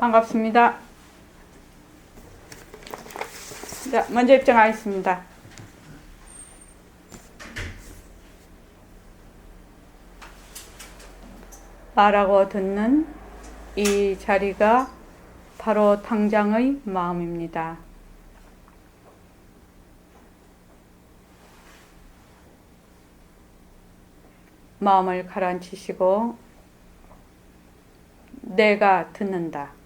반갑습니다. 자, 먼저 입장하겠습니다. 말하고 듣는 이 자리가 바로 당장의 마음입니다. 마음을 가라앉히시고 내가 듣는다.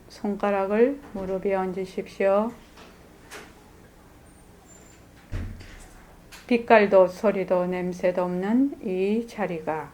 손가락을 무릎에 얹으십시오. 빛깔도 소리도 냄새도 없는 이 자리가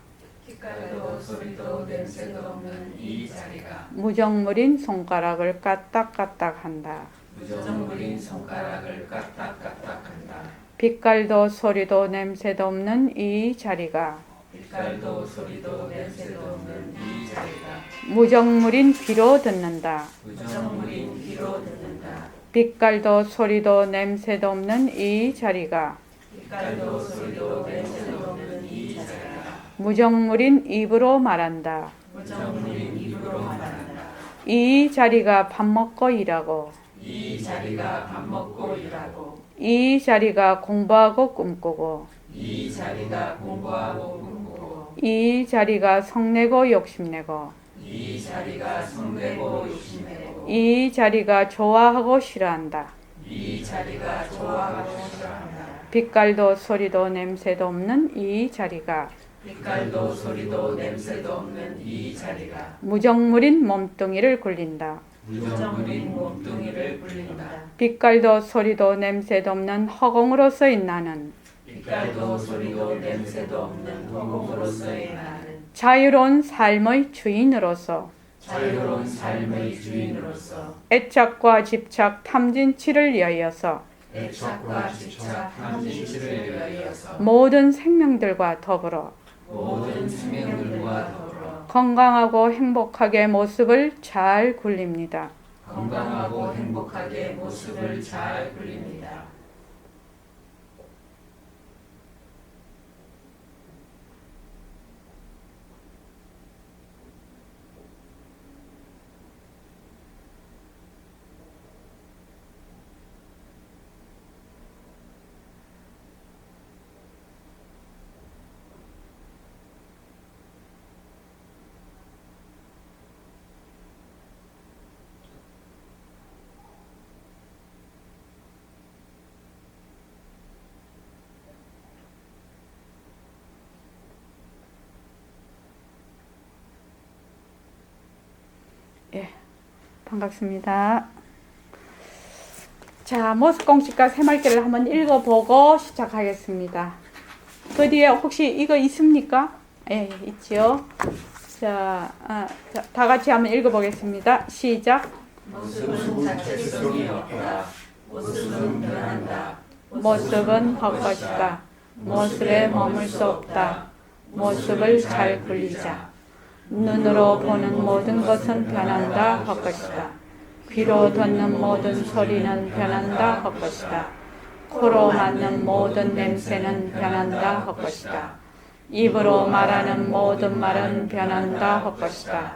빛깔도 소리도 냄새도 없는 이 자리가 무정물인 손가락을 까딱까딱한다. 무정물인 손가락을 까딱까딱한다. 빛깔도 소리도 냄새도 없는 이 자리가 빛깔도 소리도 냄새도 없는 이 자리가 무정물인 귀로 듣는다. 무정물인 귀로 듣는다. 빛깔도 소리도 냄새도 없는 이 자리가 빛깔도 소리도 냄새도 없는 이 자리가 무정물인 입으로 말한다. 무정물인 입으로 말한다. 이 자리가 밥 먹고 일하고 이 자리가 밥 먹고 일하고 이 자리가 공부하고 꿈꾸고 이 자리가 공부하고 꿈꾸고 이 자리가 성내고 욕심내고 이 자리가 성내고 욕심내고 이 자리가 좋아하고 싫어한다. 이 자리가 좋아하고 싫어한다. 빛깔도 소리도 냄새도 없는 이 자리가 빛깔도 소리도 냄새도 없는 이 자리가 무정물인 몸뚱이를 굴린다. 무정물인 몸뚱이를 굴린다. 빛깔도 소리도 냄새도 없는 허공으로서의 나는 빛깔도 소리도 냄새도 없는 허공으로서의 나는 자유로운 삶의 주인으로서 자유로운 삶의 주인으로서 애착과 집착 탐진치를 위하여서 애착과 집착 탐진치를 위하여서 모든 생명들과 더불어 모든 생명들과 더불어 건강하고 행복하게 모습을 잘 굴립니다. 건강하고 행복하게 모습을 잘 굴립니다. 예, 반갑습니다. 자, 모습공식과 새말귀를 한번 읽어보고 시작하겠습니다. 그 뒤에 혹시 이거 있습니까? 예, 있지요. 자, 다 같이 한번 읽어보겠습니다. 시작. 모습은 자체성이 없다. 모습은 변한다. 모습은 헛것이다. 모습에 머물 수 없다. 모습을 잘 굴리자. 눈으로 보는 모든 것은 변한다 헛것이다. 귀로 듣는 모든 소리는 변한다 헛것이다. 코로 맡는 모든 냄새는 변한다 헛것이다. 입으로 말하는 모든 말은 변한다 헛것이다.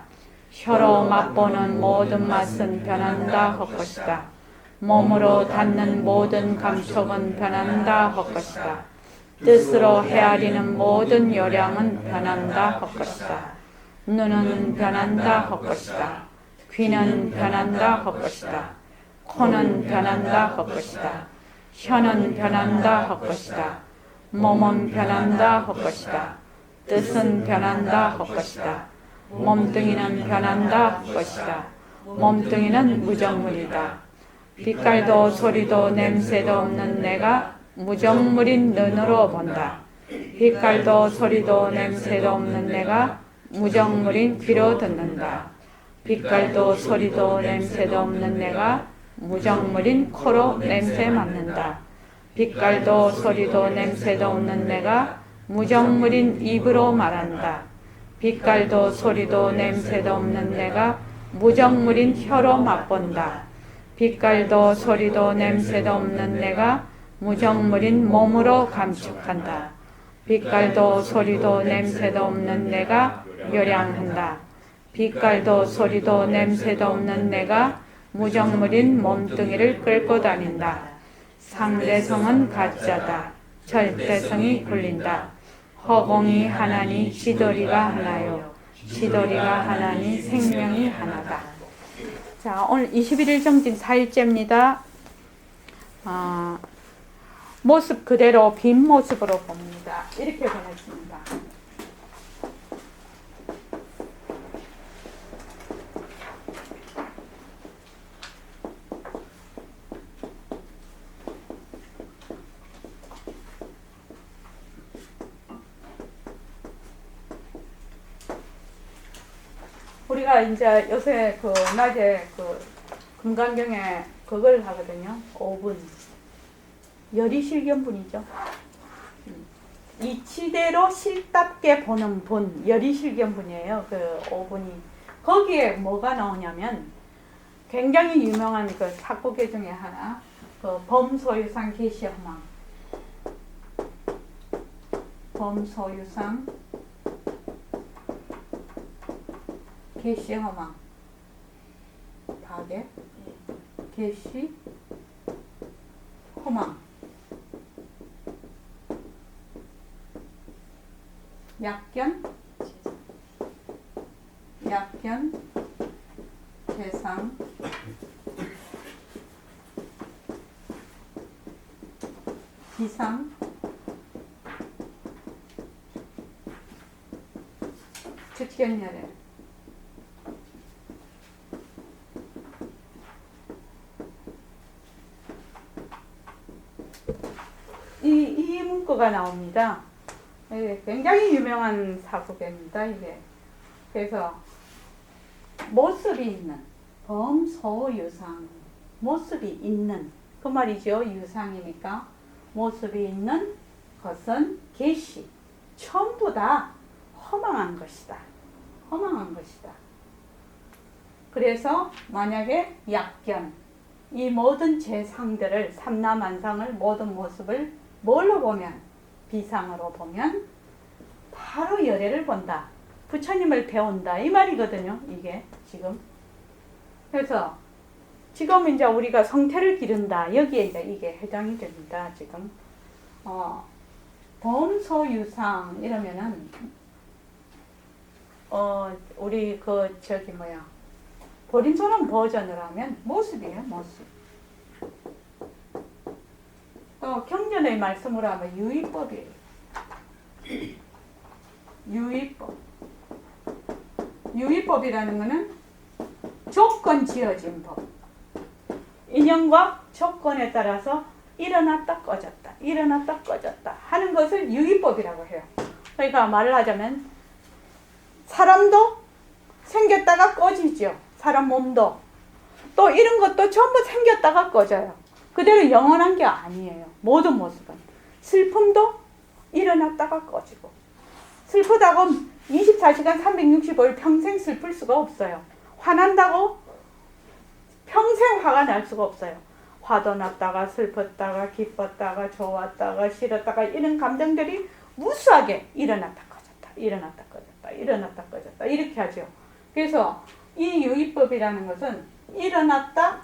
혀로 맛보는 모든 맛은 변한다 헛것이다. 몸으로 닿는 모든 감촉은 변한다 헛것이다. 뜻으로 헤아리는 모든 요량은 변한다 헛것이다. 눈은 변한다 헛것이다. 귀는 변한다 헛것이다. 코는 변한다 헛것이다. 혀는 변한다 헛것이다. 몸은 변한다 헛것이다. 뜻은 변한다 헛것이다. 몸뚱이는 변한다 헛것이다. 몸뚱이는 무정물이다. 빛깔도 소리도 냄새도 없는 내가 무정물인 눈으로 본다. 빛깔도 소리도 냄새도 없는 내가 무정물인 귀로 듣는다. 빛깔도 소리도 냄새도 없는 내가 무정물인 코로 냄새 맡는다. 빛깔도 소리도 냄새도 없는 내가 무정물인 입으로 말한다. 빛깔도 소리도 냄새도 없는 내가 무정물인 혀로 맛본다. 빛깔도 소리도 냄새도 없는 내가 무정물인 몸으로 감축한다. 빛깔도 소리도 냄새도 없는 내가 요량한다. 빛깔도 소리도 냄새도 없는 내가 무정물인 몸뚱이를 끌고 다닌다. 상대성은 가짜다. 절대성이 굴린다. 허공이 하나니 지도리가 하나요. 지도리가 하나니 생명이 하나다. 자, 오늘 21일 정진 4일째입니다. 모습 그대로 빈 모습으로 봅니다. 이렇게 보냈습니다. 우리가 이제 요새 그 낮에 그 금강경에 그걸 하거든요. 5분. 열의실견분이죠. 이치대로 실답게 보는 분, 열의실견분이에요. 그 5분이. 거기에 뭐가 나오냐면 굉장히 유명한 그 사고계 중에 하나, 그 범소유상 계시허망. 범소유상 계시허망. 다게 계시 허망. 약견, 재상, 기상, 즉견열애. 이 문구가 나옵니다. 굉장히 유명한 사고계입니다. 이게. 그래서 모습이 있는 범소유상, 모습이 있는 그 말이죠. 유상이니까 모습이 있는 것은 계시, 전부 다 허망한 것이다. 허망한 것이다. 그래서 만약에 약견, 이 모든 재상들을 삼라만상을 모든 모습을 뭘로 보면, 비상으로 보면 바로 열애를 본다. 부처님을 배운다. 이 말이거든요. 이게 지금. 그래서 지금 이제 우리가 성태를 기른다. 여기에 이게 해당이 됩니다. 지금. 범소유상 이러면은 우리 보림소론 버전을 하면 모습이에요. 모습. 또 경전의 말씀으로 하면 유의법이에요. 유의법. 유의법이라는 것은 조건 지어진 법. 인연과 조건에 따라서 일어났다 꺼졌다, 일어났다 꺼졌다 하는 것을 유의법이라고 해요. 그러니까 말을 하자면 사람도 생겼다가 꺼지죠. 사람 몸도. 또 이런 것도 전부 생겼다가 꺼져요. 그대로 영원한 게 아니에요. 모든 모습은. 슬픔도 일어났다가 꺼지고. 슬프다고 24시간 365일 평생 슬플 수가 없어요. 화난다고 평생 화가 날 수가 없어요. 화도 났다가 슬펐다가 기뻤다가 좋았다가 싫었다가 이런 감정들이 무수하게 일어났다 꺼졌다, 일어났다 꺼졌다, 일어났다 꺼졌다 이렇게 하죠. 그래서 이 유의법이라는 것은 일어났다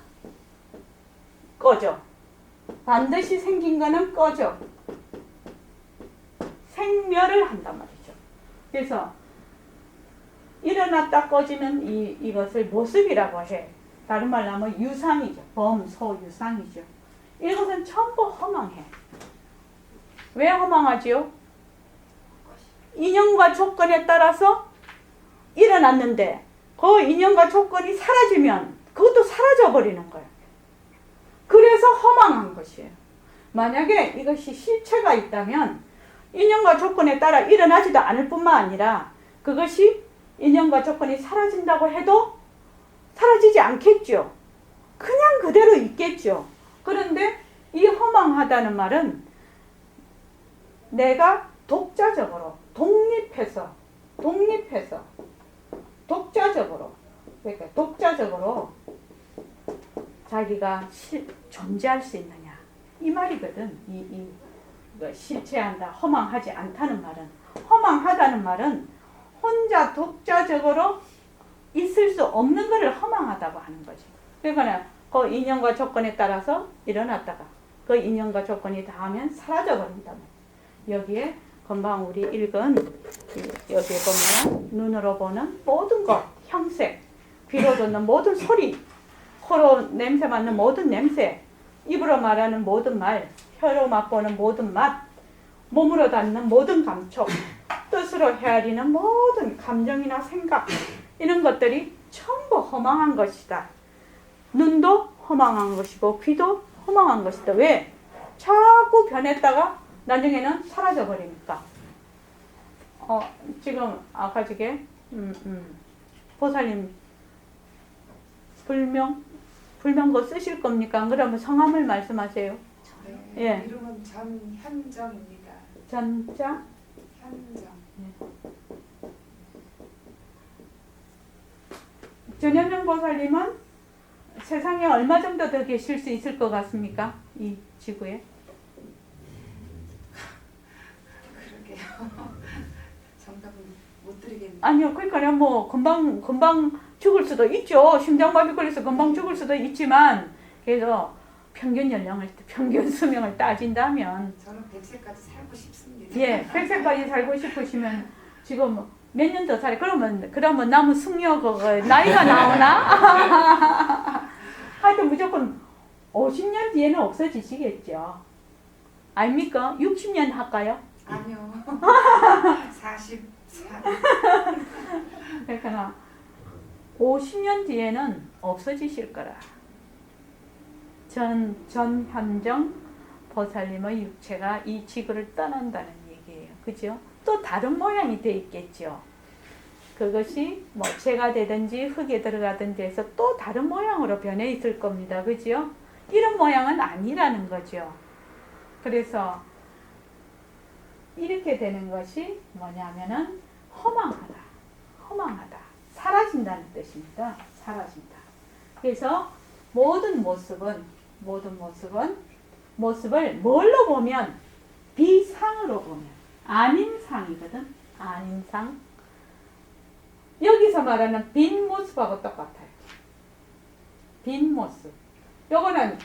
꺼져. 반드시 생긴 거는 꺼져. 생멸을 한단 말이죠. 그래서 일어났다 꺼지는 이것을 모습이라고 해. 다른 말로 하면 유상이죠. 범소유상이죠. 이것은 전부 허망해. 왜 허망하지요? 인연과 조건에 따라서 일어났는데 그 인연과 조건이 사라지면 그것도 사라져 버리는 거예요. 그래서 허망한 것이에요. 만약에 이것이 실체가 있다면 인연과 조건에 따라 일어나지도 않을 뿐만 아니라 그것이 인연과 조건이 사라진다고 해도 사라지지 않겠죠. 그냥 그대로 있겠죠. 그런데 이 허망하다는 말은 내가 독자적으로 독립해서 독자적으로 그러니까 독자적으로 자기가 존재할 수 있느냐 이 말이거든. 실체한다, 허망하지 않다는 말은, 허망하다는 말은 혼자 독자적으로 있을 수 없는 것을 허망하다고 하는 거지. 그러니까 그 인연과 조건에 따라서 일어났다가 그 인연과 조건이 닿으면 사라져버린다. 여기에 금방 우리 읽은 여기에 보면 눈으로 보는 모든 것, 형색, 귀로 듣는 모든 소리, 코로 냄새 맡는 모든 냄새, 입으로 말하는 모든 말, 혀로 맛보는 모든 맛, 몸으로 닿는 모든 감촉, 뜻으로 헤아리는 모든 감정이나 생각, 이런 것들이 전부 허망한 것이다. 눈도 허망한 것이고 귀도 허망한 것이다. 왜? 자꾸 변했다가 나중에는 사라져 버리니까. 지금 아까 저게 보살님 불명거 쓰실 겁니까? 그러면 성함을 말씀하세요. 네, 예. 이름은 전현정입니다. 전자 현정. 전현정 보살님은 세상에 얼마 정도 더 계실 수 있을 것 같습니까? 이 지구에? 그러게요. 정답은 못 드리겠네요. 아니요, 그러니까 뭐 금방 죽을 수도 있죠. 심장마비 걸려서 금방 죽을 수도 있지만, 그래서 평균 수명을 따진다면, 저는 100세까지 살고 싶습니다. 예, 100세까지 살고 싶으시면 지금 몇 년 더 살이 그러면 남은 숙녀 나이가 나오나? 하여튼 무조건 50년 뒤에는 없어지시겠죠. 아닙니까? 60년 할까요? 아니요. 44. 그러니까 50년 뒤에는 없어지실 거라. 전현정 보살님의 육체가 이 지구를 떠난다는 얘기예요. 그죠? 또 다른 모양이 돼 있겠죠. 그것이 뭐 재가 되든지 흙에 들어가든지 해서 또 다른 모양으로 변해 있을 겁니다. 그죠? 이런 모양은 아니라는 거죠. 그래서 이렇게 되는 것이 뭐냐면은 허망하다. 사라진다는 뜻입니다. 사라진다. 그래서 모습을 뭘로 보면 비상으로 보면 안인상이거든. 안인상. 여기서 말하는 빈 모습하고 똑같아요. 빈 모습. 요거는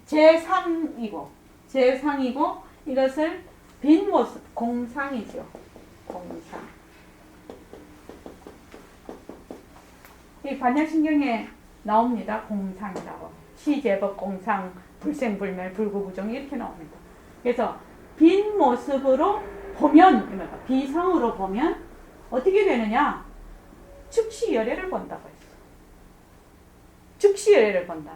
재상이고 이것을 빈 모습, 공상이죠. 공상. 이 반야신경에 나옵니다. 공상이라고. 시제법 공상, 불생불멸, 불구부정 이렇게 나옵니다. 그래서 빈 모습으로 보면, 비상으로 보면 어떻게 되느냐? 즉시열애를 본다고 했어. 즉시열애를 본다.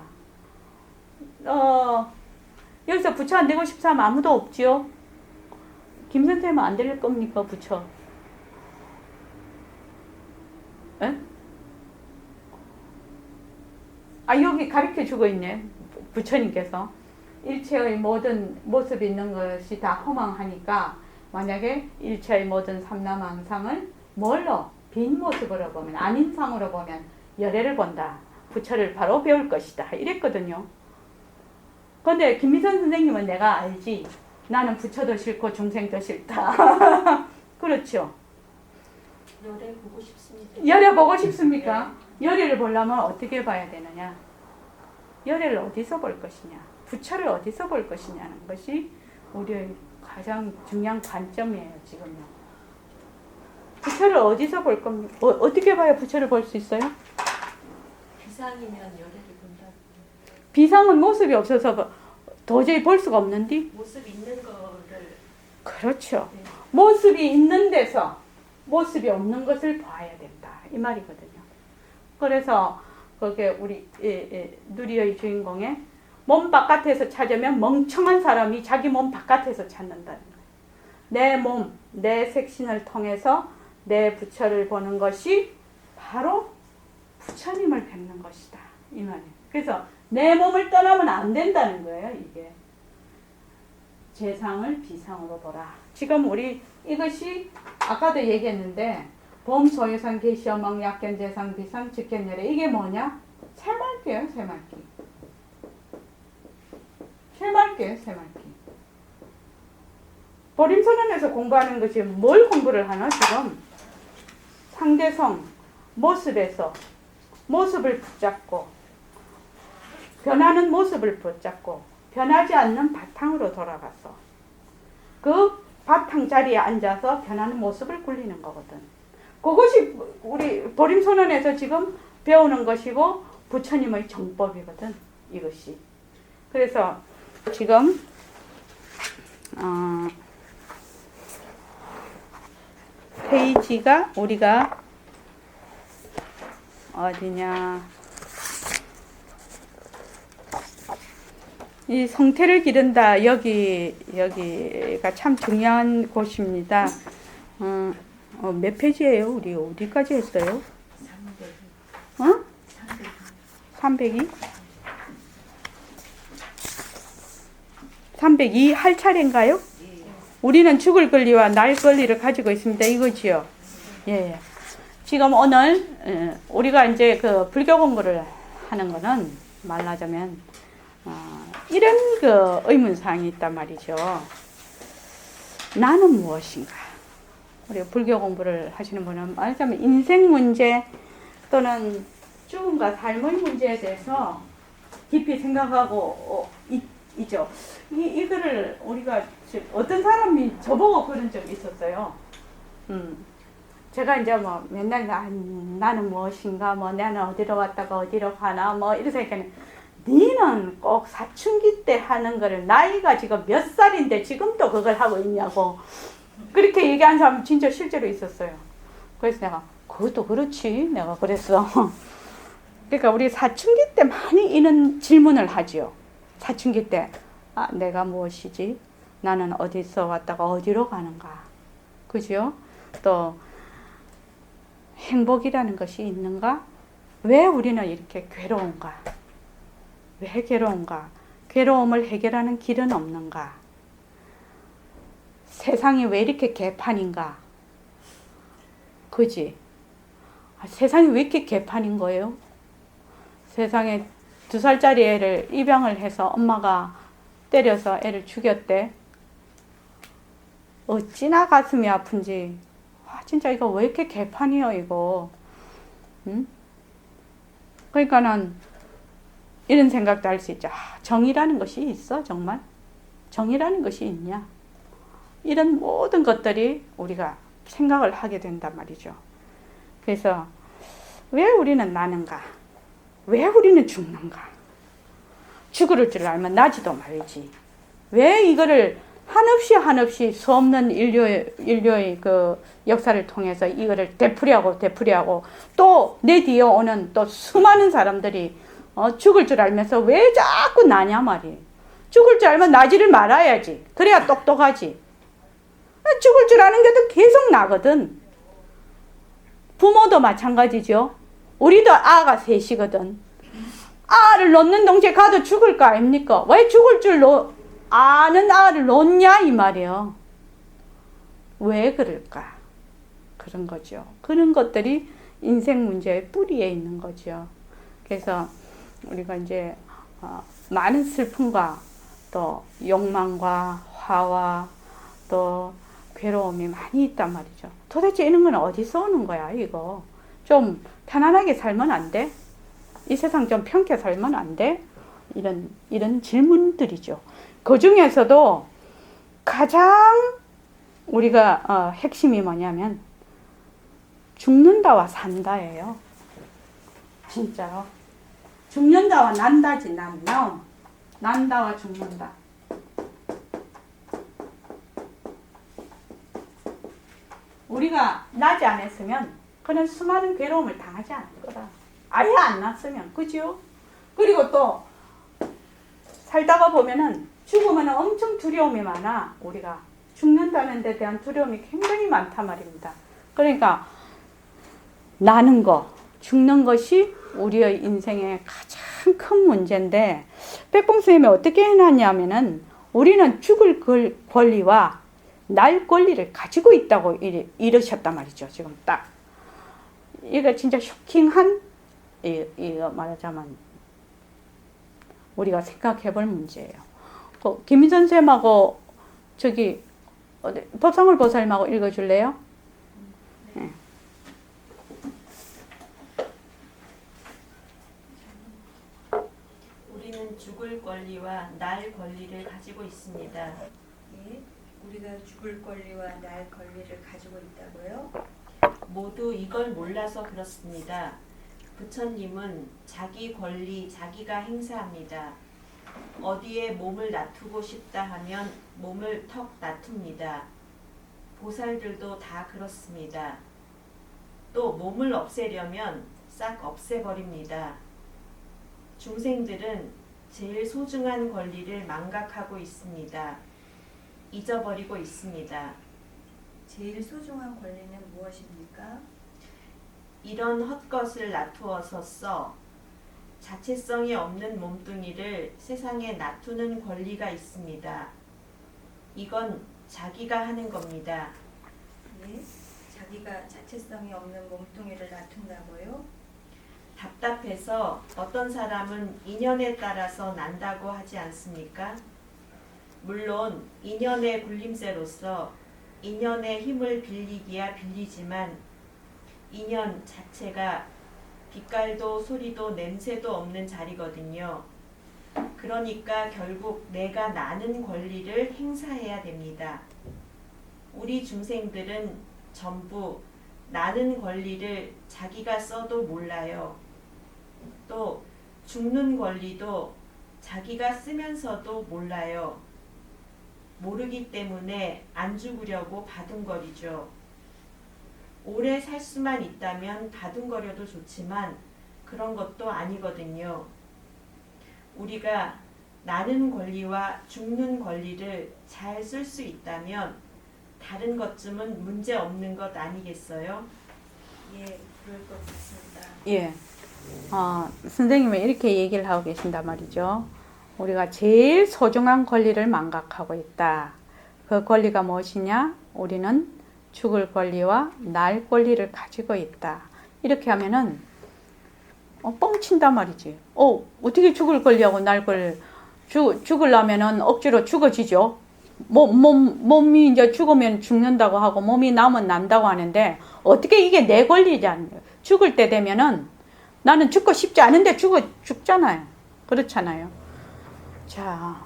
여기서 부처 안 되고 싶어 하면 아무도 없지요? 김 선생님은 안 될 겁니까, 부처? 에? 여기 가르쳐 주고 있네. 부처님께서. 일체의 모든 모습이 있는 것이 다 허망하니까 만약에 일체의 모든 삼남왕상을 뭘로? 빈 모습으로 보면, 안인상으로 보면 열애를 본다. 부처를 바로 배울 것이다. 이랬거든요. 근데 김미선 선생님은 내가 알지. 나는 부처도 싫고 중생도 싫다. 그렇죠. 열애 보고 싶습니다. 열애 보고 싶습니까? 열애를 보려면 어떻게 봐야 되느냐? 열애를 어디서 볼 것이냐? 부처를 어디서 볼 것이냐는 것이 우리의 가장 중요한 관점이에요, 지금요. 부처를 어디서 볼 겁니까? 어떻게 봐야 부처를 볼 수 있어요? 비상이면 열애를 본다. 비상은 모습이 없어서 도저히 볼 수가 없는데? 모습 있는 거를. 그렇죠. 네. 모습이 있는 데서 모습이 없는 것을 봐야 된다. 이 말이거든요. 그래서 그게 우리 누리의 주인공의 몸 바깥에서 찾으면 멍청한 사람이 자기 몸 바깥에서 찾는다는 거예요. 내 몸, 내 색신을 통해서 내 부처를 보는 것이 바로 부처님을 뵙는 것이다. 이 말이에요. 그래서 내 몸을 떠나면 안 된다는 거예요, 이게. 재상을 비상으로 보라. 지금 우리 이것이 아까도 얘기했는데 범, 소유상, 계시, 어망, 약견, 재상, 비상, 직견열애 이게 뭐냐? 새말귀예요, 새말귀. 새말귀예요, 새말귀. 보림선언에서 공부하는 것이 뭘 공부를 하나 지금? 상대성, 모습에서 모습을 붙잡고 변하는 모습을 붙잡고 변하지 않는 바탕으로 돌아가서 그 바탕 자리에 앉아서 변하는 모습을 굴리는 거거든. 그것이 우리 보림선언에서 지금 배우는 것이고 부처님의 정법이거든. 이것이. 그래서 지금 페이지가 우리가 어디냐? 이 성태를 기른다. 여기가 참 중요한 곳입니다. 몇 페이지예요? 우리 어디까지 했어요? 302? 302 할 차례인가요? 우리는 죽을 권리와 날 권리를 가지고 있습니다. 이거지요. 예. 지금 오늘 우리가 이제 그 불교 공부를 하는 거는 말하자면 이런 그 의문사항이 있단 말이죠. 나는 무엇인가? 우리 불교 공부를 하시는 분은 말하자면 인생 문제 또는 죽음과 삶의 문제에 대해서 깊이 생각하고 있죠. 이거를 우리가 어떤 사람이 저보고 그런 적이 있었어요. 제가 이제 뭐 맨날 나는 무엇인가, 뭐 나는 어디로 왔다가 어디로 가나, 뭐 이래서 얘기하는. 니는 꼭 사춘기 때 하는 거를 나이가 지금 몇 살인데 지금도 그걸 하고 있냐고 그렇게 얘기한 사람 진짜 실제로 있었어요. 그래서 내가 그것도 그렇지 내가 그랬어. 그러니까 우리 사춘기 때 많이 이런 질문을 하지요. 사춘기 때 내가 무엇이지? 나는 어디서 왔다가 어디로 가는가? 그죠? 또 행복이라는 것이 있는가? 왜 우리는 이렇게 괴로운가? 왜 괴로운가? 괴로움을 해결하는 길은 없는가? 세상이 왜 이렇게 개판인가? 그지? 세상이 왜 이렇게 개판인 거예요? 세상에 2살짜리 애를 입양을 해서 엄마가 때려서 애를 죽였대. 어찌나 가슴이 아픈지. 진짜 이거 왜 이렇게 개판이요 이거. 응? 그러니까는 이런 생각도 할 수 있죠. 정의라는 것이 있어 정말? 정의라는 것이 있냐? 이런 모든 것들이 우리가 생각을 하게 된단 말이죠. 그래서 왜 우리는 나는가? 왜 우리는 죽는가? 죽을 줄 알면 나지도 말지. 왜 이거를 한없이 수 없는 인류의 그 역사를 통해서 이거를 되풀이하고 또 내 뒤에 오는 또 수많은 사람들이 죽을 줄 알면서 왜 자꾸 나냐 말이에요. 죽을 줄 알면 나지를 말아야지. 그래야 똑똑하지. 죽을 줄 아는 게도 계속 나거든. 부모도 마찬가지죠. 우리도 아가 셋이거든. 아를 놓는 동시에 가도 죽을 거 아닙니까? 왜 죽을 줄 아는 아를 놓냐 이 말이에요. 왜 그럴까? 그런 거죠. 그런 것들이 인생 문제의 뿌리에 있는 거죠. 그래서 우리가 이제 많은 슬픔과 또 욕망과 화와 또 괴로움이 많이 있단 말이죠. 도대체 이런 건 어디서 오는 거야 이거. 좀 편안하게 살면 안 돼? 이 세상 좀 편하게 살면 안 돼? 이런 질문들이죠. 그 중에서도 가장 우리가 핵심이 뭐냐면 죽는다와 산다예요. 진짜요. 죽는다와 난다지 난다와 죽는다. 우리가 나지 않았으면 그는 수많은 괴로움을 당하지 않을 거다. 아예 안 났으면 그죠? 그리고 또 살다가 보면은 죽으면 엄청 두려움이 많아. 우리가 죽는다는 데 대한 두려움이 굉장히 많단 말입니다. 그러니까 나는 거, 죽는 것이 우리의 인생의 가장 큰 문제인데 백봉 선생님이 어떻게 해놨냐면은 우리는 죽을 권리와 날 권리를 가지고 있다고 이러셨단 말이죠. 지금 딱 이거 진짜 쇼킹한 이거 말하자면 우리가 생각해볼 문제예요. 김희선 쌤하고 저기 법상을 보살님하고 읽어줄래요? 네. 우리는 죽을 권리와 날 권리를 가지고 있습니다. 예, 우리가 죽을 권리와 날 권리를 가지고 있다고요? 모두 이걸 몰라서 그렇습니다. 부처님은 자기 권리 자기가 행사합니다. 어디에 몸을 놔두고 싶다 하면 몸을 턱 놔둡니다. 보살들도 다 그렇습니다. 또 몸을 없애려면 싹 없애버립니다. 중생들은 제일 소중한 권리를 망각하고 있습니다. 잊어버리고 있습니다. 제일 소중한 권리는 무엇입니까? 이런 헛것을 놔두어서 써 자체성이 없는 몸뚱이를 세상에 놔두는 권리가 있습니다. 이건 자기가 하는 겁니다. 예, 자기가 자체성이 없는 몸뚱이를 놔둔다고요? 답답해서 어떤 사람은 인연에 따라서 난다고 하지 않습니까? 물론 인연의 굴림새로서 인연의 힘을 빌리기야 빌리지만 인연 자체가 빛깔도 소리도 냄새도 없는 자리거든요. 그러니까 결국 내가 나는 권리를 행사해야 됩니다. 우리 중생들은 전부 나는 권리를 자기가 써도 몰라요. 또 죽는 권리도 자기가 쓰면서도 몰라요. 모르기 때문에 안 죽으려고 바둥거리죠. 오래 살 수만 있다면 바둥거려도 좋지만 그런 것도 아니거든요. 우리가 나는 권리와 죽는 권리를 잘 쓸 수 있다면 다른 것쯤은 문제 없는 것 아니겠어요? 예, 그럴 것 같습니다. 예. 선생님은 이렇게 얘기를 하고 계신단 말이죠. 우리가 제일 소중한 권리를 망각하고 있다. 그 권리가 무엇이냐? 우리는 죽을 권리와 날 권리를 가지고 있다. 이렇게 하면은 뻥친단 말이지. 어떻게 죽을 권리하고 날 권리 죽으려면은 억지로 죽어지죠. 몸이 이제 죽으면 죽는다고 하고 몸이 남은 난다고 하는데 어떻게 이게 내 권리냐? 죽을 때 되면은 나는 죽고 싶지 않은데 죽잖아요. 그렇잖아요. 자,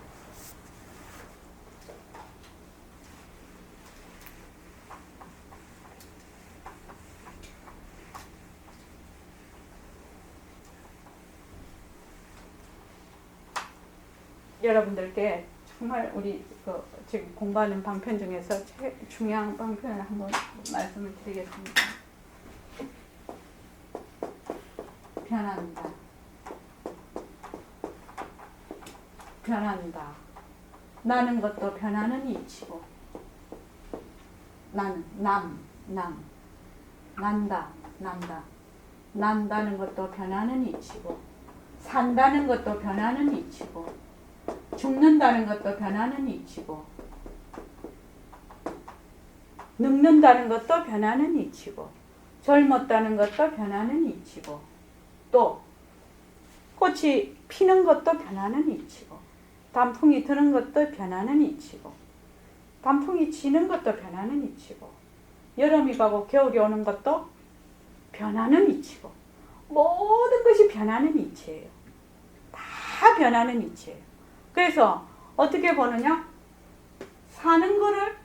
여러분들께 정말 우리 지금 공부하는 방편 중에서 제일 중요한 방편을 한번 말씀을 드리겠습니다. 변한다. 변한다. 나는 것도 변하는 이치고, 나는 난다. 난다는 것도 변하는 이치고, 산다는 것도 변하는 이치고, 죽는다는 것도 변하는 이치고, 늙는다는 것도 변하는 이치고, 젊었다는 것도 변하는 이치고, 또 꽃이 피는 것도 변하는 이치고, 단풍이 드는 것도 변하는 이치고, 단풍이 지는 것도 변하는 이치고, 여름이 가고 겨울이 오는 것도 변하는 이치고, 모든 것이 변하는 이치예요. 다 변하는 이치예요. 그래서 어떻게 보느냐? 사는 거를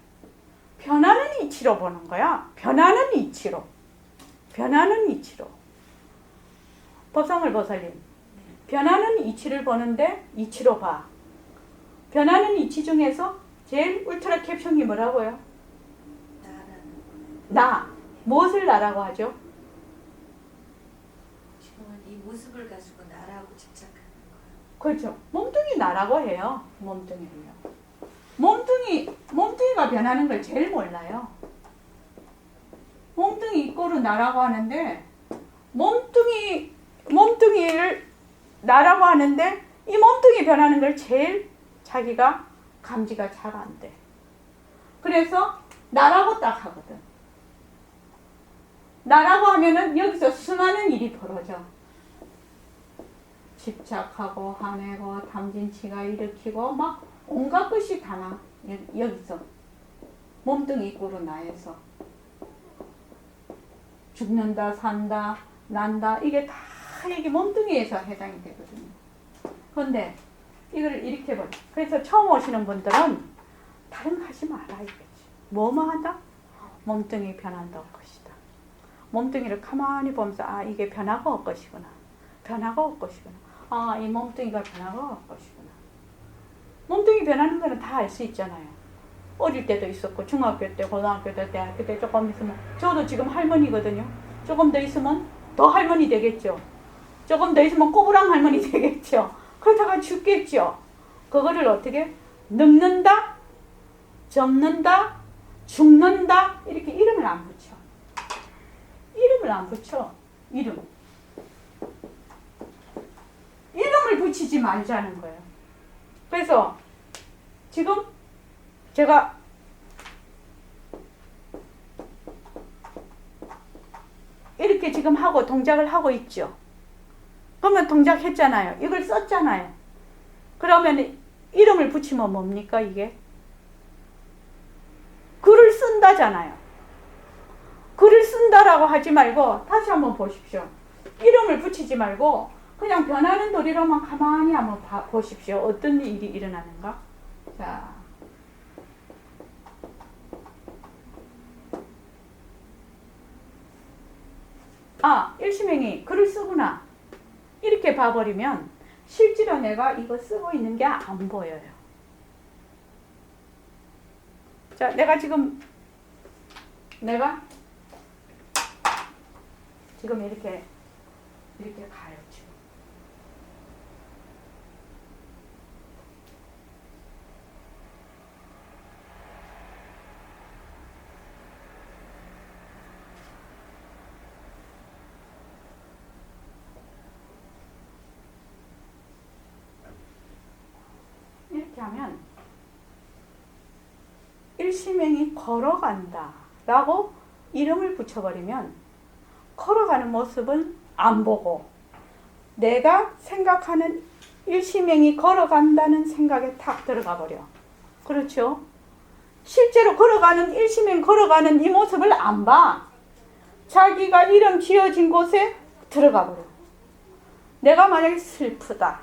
변하는 이치로 보는 거야. 변하는 이치로. 법상을 보살님, 변하는 이치를 보는데 이치로 봐. 변하는 이치 중에서 제일 울트라 캡션이 뭐라고요? 나. 무엇을 나라고 하죠? 지금은 이 모습을 가지고 나라고 집착하는 거예요. 그렇죠. 몸뚱이 나라고 해요. 몸뚱이를요. 몸뚱이가 변하는 걸 제일 몰라요. 몸뚱이 이꼬르 나라고 하는데 몸뚱이를 나라고 하는데 이 몸뚱이 변하는 걸 제일 자기가 감지가 잘 안 돼. 그래서 나라고 딱 하거든. 나라고 하면은 여기서 수많은 일이 벌어져. 집착하고 화내고 탐진치가 일으키고 막 온갖 것이 다 나. 여기서 몸뚱이 꼴로 나에서 죽는다 산다 난다 이게 다 이게 몸뚱이에서 해당이 되거든요. 그런데 이걸 이렇게 봐. 그래서 처음 오시는 분들은 다른 거 하지 말아 이거지. 뭐뭐 한다? 몸뚱이 변한다 올 것이다. 몸뚱이를 가만히 보면서 아 이게 변화가 올 것이구나. 변화가 올 것이구나. 아 이 몸뚱이가 변화가 올 것이구나. 몸뚱이 변하는 거는 다 알 수 있잖아요. 어릴 때도 있었고 중학교 때 고등학교 때 대학교 때 조금 있으면 저도 지금 할머니거든요. 조금 더 있으면 더 할머니 되겠죠. 조금 더 있으면 꼬부랑 할머니 되겠죠. 그러다가 죽겠죠. 그거를 어떻게 늙는다, 접는다, 죽는다 이렇게 이름을 안 붙여. 이름을 안 붙여. 이름을 붙이지 말자는 거예요. 그래서 지금 제가 이렇게 지금 하고 동작을 하고 있죠. 그러면 동작했잖아요. 이걸 썼잖아요. 그러면 이름을 붙이면 뭡니까 이게? 글을 쓴다잖아요. 글을 쓴다라고 하지 말고 다시 한번 보십시오. 이름을 붙이지 말고 그냥 변하는 도리로만 가만히 한번 보십시오. 어떤 일이 일어나는가? 자, 아, 일시맹이 글을 쓰구나. 이렇게 봐버리면 실제로 내가 이거 쓰고 있는 게 안 보여요. 자, 내가 지금 이렇게 가요, 지금. 이렇게 하면 일시맹이 걸어간다 라고 이름을 붙여버리면 걸어가는 모습은 안 보고 내가 생각하는 일시맹이 걸어간다는 생각에 탁 들어가 버려. 그렇죠? 실제로 걸어가는 일시맹 걸어가는 이 모습을 안 봐. 자기가 이름 지어진 곳에 들어가 버려. 내가 만약에 슬프다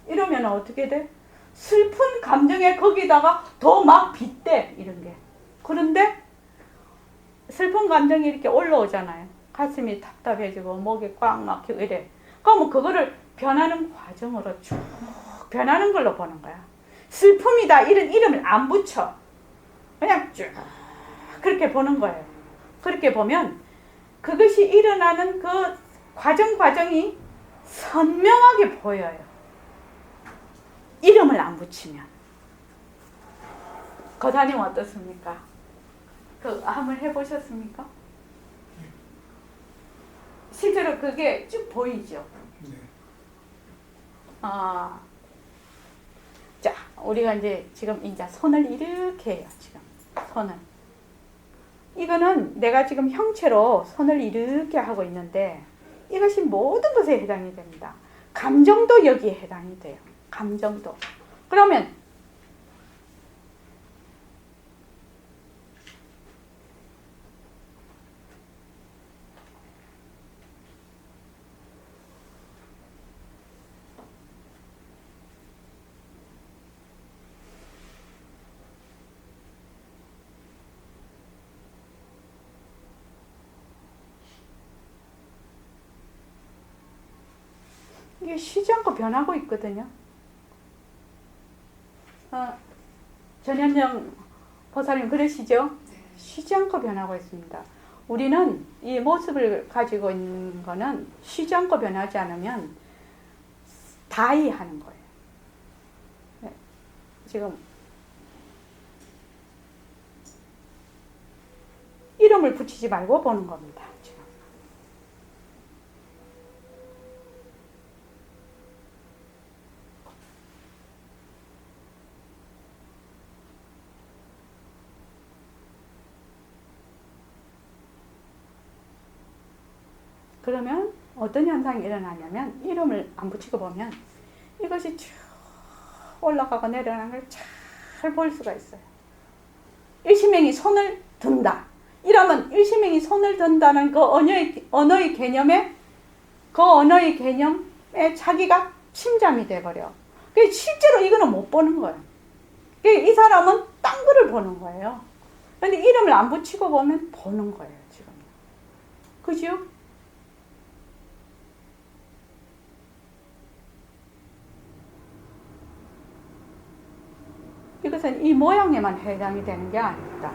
이러면 어떻게 돼? 슬픈 감정에 거기다가 더 막 빗대 이런 게. 그런데 슬픈 감정이 이렇게 올라오잖아요. 가슴이 답답해지고 목이 꽉 막히고 이래. 그러면 그거를 변하는 과정으로 쭉 변하는 걸로 보는 거야. 슬픔이다 이런 이름을 안 붙여. 그냥 쭉 그렇게 보는 거예요. 그렇게 보면 그것이 일어나는 그 과정이 선명하게 보여요. 이름을 안 붙이면. 거다님 어떻습니까? 그 한번 해보셨습니까? 실제로 그게 쭉 보이죠? 네. 자, 우리가 이제 지금 손을 이렇게 해요. 지금 손을. 이거는 내가 지금 형체로 손을 이렇게 하고 있는데 이것이 모든 것에 해당이 됩니다. 감정도 여기에 해당이 돼요. 감정도. 그러면 이게 쉬지 않고 변하고 있거든요. 전현정 보살님 그러시죠? 쉬지 않고 변하고 있습니다. 우리는 이 모습을 가지고 있는 거는 쉬지 않고 변하지 않으면 다이 하는 거예요. 네. 지금 이름을 붙이지 말고 보는 겁니다. 지금. 그러면 어떤 현상이 일어나냐면 이름을 안 붙이고 보면 이것이 쭉 올라가고 내려가는 걸 잘 볼 수가 있어요. 일심행이 손을 든다. 이러면 일심행이 손을 든다는 그 언어의 개념에 자기가 침잠이 돼버려. 실제로 이거는 못 보는 거예요. 이 사람은 딴 거를 보는 거예요. 근데 이름을 안 붙이고 보면 보는 거예요, 지금. 그죠? 이것은 이 모양에만 해당이 되는 게 아닙니다.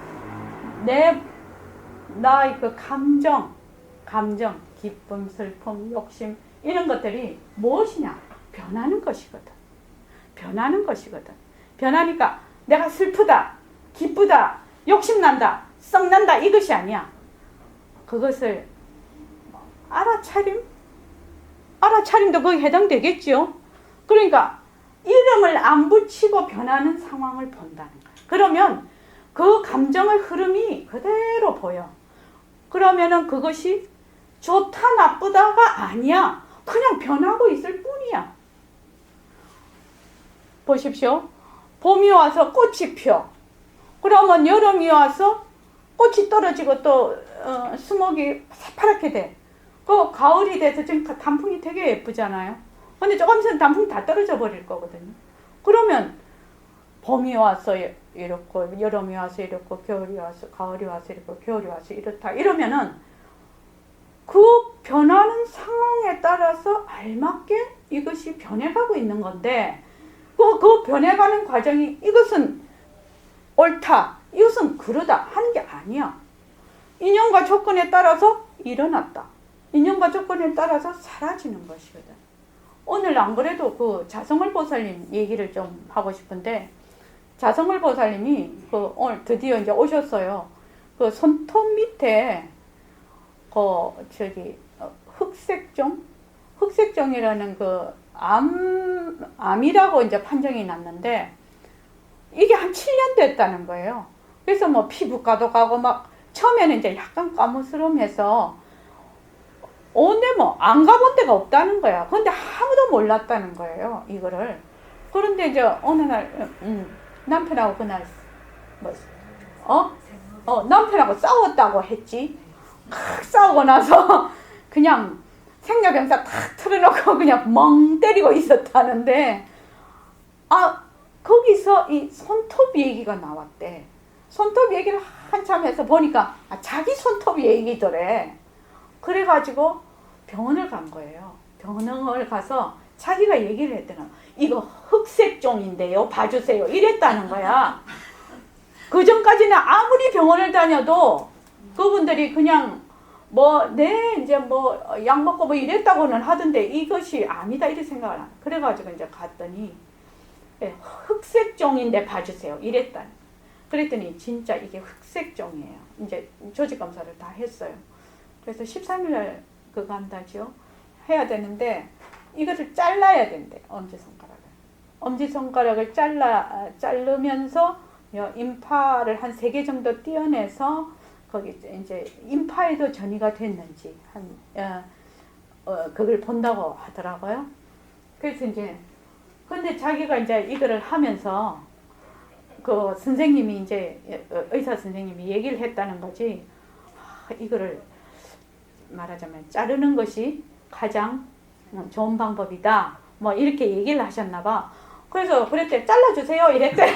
나의 그 감정, 기쁨, 슬픔, 욕심, 이런 것들이 무엇이냐? 변하는 것이거든. 변하니까 내가 슬프다, 기쁘다, 욕심난다, 썩난다, 이것이 아니야. 그것을 알아차림도 거기에 해당되겠죠. 그러니까 이름을 안 붙이고 변하는 상황을 본다는 거예요. 그러면 그 감정의 흐름이 그대로 보여. 그러면은 그것이 좋다 나쁘다가 아니야. 그냥 변하고 있을 뿐이야. 보십시오. 봄이 와서 꽃이 펴. 그러면 여름이 와서 꽃이 떨어지고 또 수목이 새파랗게 돼. 그 가을이 돼서 지금 단풍이 되게 예쁘잖아요. 근데 조금 있으면 단풍이 다 떨어져 버릴 거거든요. 그러면 봄이 와서 이렇고, 여름이 와서 이렇고, 겨울이 와서, 가을이 와서 이렇고, 겨울이 와서 이렇다. 이러면은 그 변하는 상황에 따라서 알맞게 이것이 변해가고 있는 건데, 그 변해가는 과정이 이것은 옳다, 이것은 그러다 하는 게 아니야. 인연과 조건에 따라서 일어났다. 인연과 조건에 따라서 사라지는 것이거든. 오늘 안 그래도 그 자성을 보살님 얘기를 좀 하고 싶은데, 자성을 보살님이 오늘 드디어 이제 오셨어요. 그 손톱 밑에 흑색종이라는 그 암이라고 이제 판정이 났는데, 이게 한 7년 됐다는 거예요. 그래서 뭐 피부과도 가고 막 처음에는 이제 약간 까무스름해서 온데 뭐 안 가본 데가 없다는 거야. 근데 아무도 몰랐다는 거예요, 이거를. 그런데 이제 어느 날 남편하고 그날 남편하고 싸웠다고 했지. 막 싸우고 나서 그냥 생로병사 탁 틀어놓고 그냥 멍 때리고 있었다는데, 거기서 이 손톱 얘기가 나왔대. 손톱 얘기를 한참 해서 보니까 자기 손톱 얘기더래. 그래가지고 병원을 간 거예요. 병원을 가서 자기가 얘기를 했더니 이거 흑색종인데요, 봐주세요, 이랬다는 거야. 그 전까지는 아무리 병원을 다녀도 그분들이 그냥 이제 약 먹고 뭐 이랬다고는 하던데 이것이 아니다, 이렇게 생각을 안. 그래가지고 이제 갔더니 흑색종인데 봐주세요, 이랬다니. 그랬더니 진짜 이게 흑색종이에요. 이제 조직 검사를 다 했어요. 그래서 13일날 그거 한다죠. 해야 되는데 이것을 잘라야 된대, 엄지손가락을 자르면서 인파를 한 3개 정도 떼어내서 거기 이제 인파에도 전이가 됐는지 그걸 본다고 하더라고요. 그래서 이제 근데 자기가 이제 이거를 하면서 그 선생님이 이제 의사 선생님이 얘기를 했다는 거지. 이거를 말하자면 자르는 것이 가장 좋은 방법이다, 뭐 이렇게 얘기를 하셨나 봐. 그래서 그랬대. 잘라주세요, 이랬대요.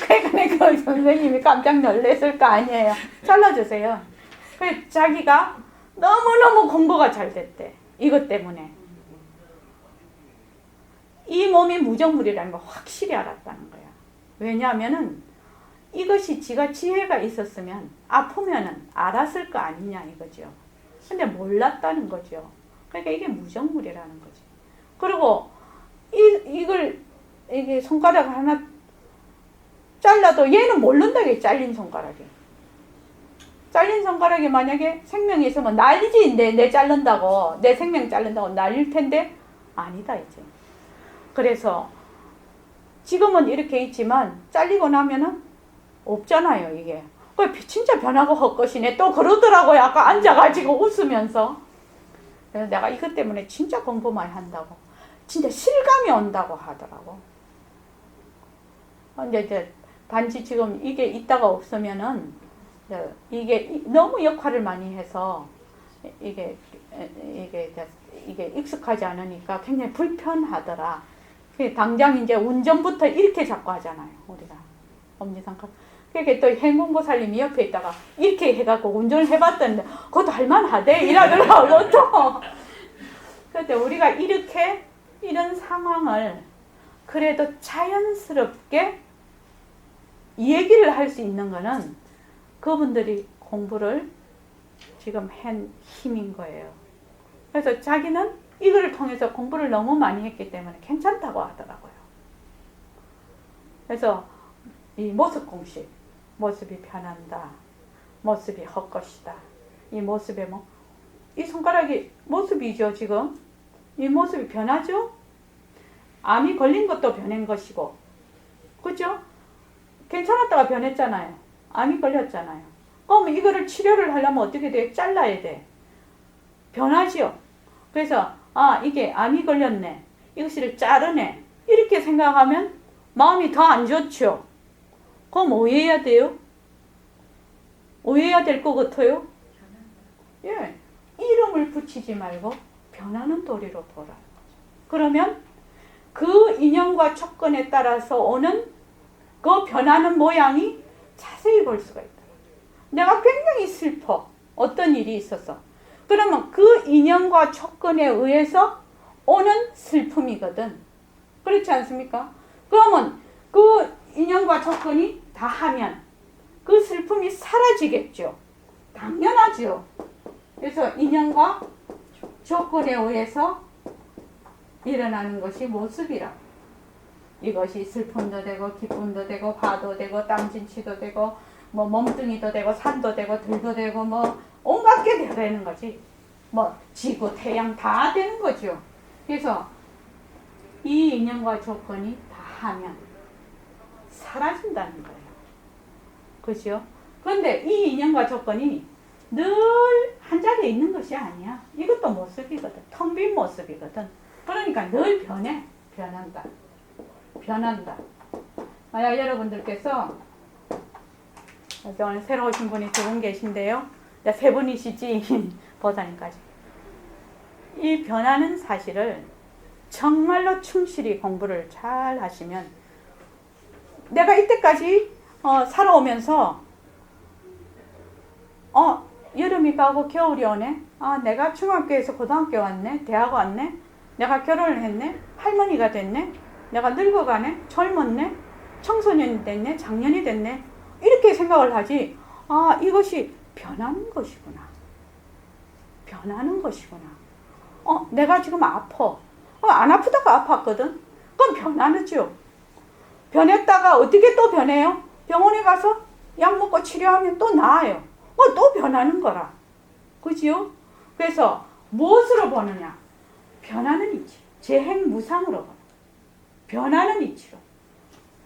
그러니까 그 선생님이 깜짝 놀랐을 거 아니에요. 잘라주세요. 그래서 자기가 너무너무 공부가 잘 됐대, 이것 때문에. 이 몸이 무정물이라는 걸 확실히 알았다는 거야. 왜냐하면은 이것이 지가 지혜가 있었으면 아프면은 알았을 거 아니냐 이거죠. 근데 몰랐다는 거죠. 그러니까 이게 무정물이라는 거지. 그리고 이게 손가락을 하나 잘라도 얘는 모른다, 이게 잘린 손가락이. 잘린 손가락이 만약에 생명이 있으면 난리지. 내 자른다고, 내 생명 자른다고 난릴 텐데 아니다, 이제. 그래서 지금은 이렇게 있지만 잘리고 나면은 없잖아요, 이게. 진짜 변하고 헛것이네. 또 그러더라고요. 아까 앉아가지고 웃으면서. 그래서 내가 이것 때문에 진짜 공부 많이 한다고. 진짜 실감이 온다고 하더라고. 근데 이제 단지 지금 이게 있다가 없으면은 이게 너무 역할을 많이 해서 이게 익숙하지 않으니까 굉장히 불편하더라. 당장 이제 운전부터 이렇게 자꾸 하잖아요, 우리가. 엄지상가. 그게 또 행공보살님이 옆에 있다가 이렇게 해갖고 운전을 해봤더니 그것도 할만하대 이러더라고 또. 그런데 우리가 이렇게 이런 상황을 그래도 자연스럽게 얘기를 할 수 있는 거는 그분들이 공부를 지금 한 힘인 거예요. 그래서 자기는 이거를 통해서 공부를 너무 많이 했기 때문에 괜찮다고 하더라고요. 그래서 이 모습 공식, 모습이 변한다, 모습이 헛것이다. 이 모습에 이 손가락이 모습이죠, 지금. 이 모습이 변하죠? 암이 걸린 것도 변한 것이고, 그죠? 괜찮았다가 변했잖아요. 암이 걸렸잖아요. 그럼 이거를 치료를 하려면 어떻게 돼? 잘라야 돼. 변하지요. 그래서 이게 암이 걸렸네. 이것을 자르네. 이렇게 생각하면 마음이 더 안 좋죠. 그럼 오해해야 돼요? 오해해야 될 것 같아요? 예. 이름을 붙이지 말고 변하는 도리로 보라. 그러면 그 인연과 조건에 따라서 오는 그 변하는 모양이 자세히 볼 수가 있다. 내가 굉장히 슬퍼. 어떤 일이 있어서. 그러면 그 인연과 조건에 의해서 오는 슬픔이거든. 그렇지 않습니까? 그러면 그 인연과 조건이 다하면 그 슬픔이 사라지겠죠. 당연하죠. 그래서 인연과 조건에 의해서 일어나는 것이 모습이라. 이것이 슬픔도 되고 기쁨도 되고 화도 되고 땀진치도 되고 몸뚱이도 되고 산도 되고 들도 되고 온갖 게 되는 거지. 지구 태양 다 되는 거죠. 그래서 이 인연과 조건이 다하면 사라진다는 거예요. 그죠? 그런데 이 인연과 조건이 늘 한 자리에 있는 것이 아니야. 이것도 모습이거든. 텅 빈 모습이거든. 그러니까 늘 변한다. 만약 여러분들께서 오늘 새로 오신 분이 두 분 계신데요. 세 분이시지 보사님까지. 이 변하는 사실을 정말로 충실히 공부를 잘 하시면 내가 이때까지 살아오면서 여름이 가고 겨울이 오네. 내가 중학교에서 고등학교 왔네. 대학 왔네. 내가 결혼을 했네. 할머니가 됐네. 내가 늙어가네. 젊었네. 청소년이 됐네. 장년이 됐네. 이렇게 생각을 하지. 이것이 변하는 것이구나. 변하는 것이구나. 내가 지금 아파. 안 아프다가 아팠거든. 그럼 변하죠. 변했다가 어떻게 또 변해요? 병원에 가서 약 먹고 치료하면 또 나아요. 또 변하는 거라. 그지요? 그래서 무엇으로 보느냐? 변하는 이치. 재행무상으로 보는. 변하는 이치로.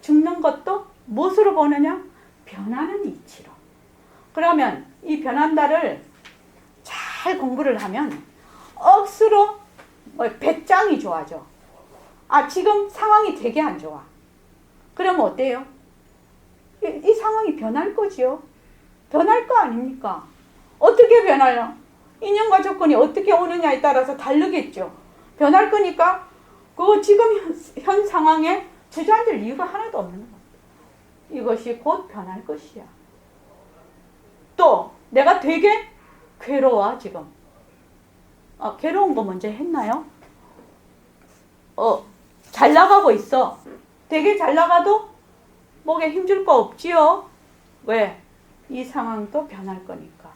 죽는 것도 무엇으로 보느냐? 변하는 이치로. 그러면 이 변한다를 잘 공부를 하면 억수로 배짱이 좋아져. 지금 상황이 되게 안 좋아. 그러면 어때요? 이 상황이 변할 거지요. 변할 거 아닙니까? 어떻게 변하요? 인연과 조건이 어떻게 오느냐에 따라서 다르겠죠. 변할 거니까 그 지금 현 상황에 주저앉을 이유가 하나도 없는 거야. 이것이 곧 변할 것이야. 또 내가 되게 괴로워 지금. 괴로운 거 먼저 했나요? 잘 나가고 있어. 되게 잘 나가도 목에 힘줄 거 없지요? 왜? 이 상황도 변할 거니까.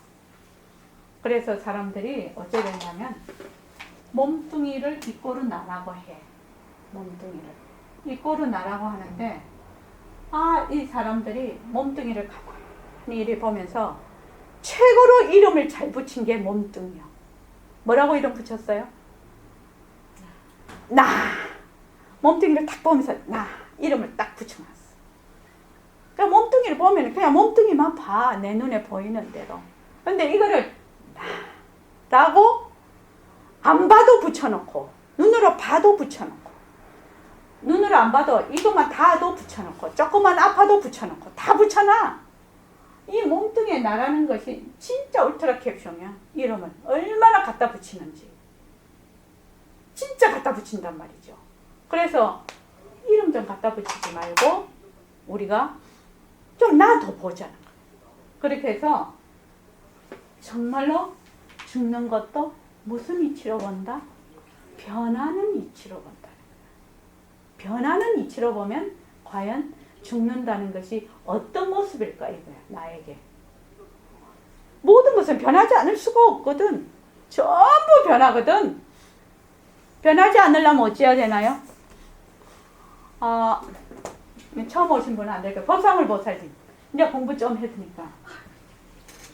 그래서 사람들이 어찌 되냐면 몸뚱이를 이꼬르 나라고 해. 몸뚱이를. 이꼬르 나라고 하는데 이 사람들이 몸뚱이를 가만히 이렇게 보면서 최고로 이름을 잘 붙인 게 몸뚱이야. 뭐라고 이름 붙였어요? 나. 몸뚱이를 딱 보면서 나. 이름을 딱 붙여놨어. 그러니까 몸뚱이 몸뚱이를 보면 그냥 몸뚱이만 봐. 내 눈에 보이는 대로. 근데 이거를 따고 안 봐도 붙여놓고 눈으로 봐도 붙여놓고 눈으로 안 봐도 이것만 다도 붙여놓고 조금만 아파도 붙여놓고 다 붙여놔. 이 몸뚱이에 나가는 것이 진짜 울트라 캡숑이야. 이름은 얼마나 갖다 붙이는지 진짜 갖다 붙인단 말이죠. 그래서 이름 좀 갖다 붙이지 말고 우리가 좀 나 더 보자. 그렇게 해서 정말로 죽는 것도 무슨 이치로 본다? 변하는 이치로 본다. 변하는 이치로 보면 과연 죽는다는 것이 어떤 모습일까 이거야. 나에게. 모든 것은 변하지 않을 수가 없거든. 전부 변하거든. 변하지 않으려면 어찌해야 되나요? 처음 오신 분은 안 될까요? 법상을 보살님. 이제 공부 좀 했으니까.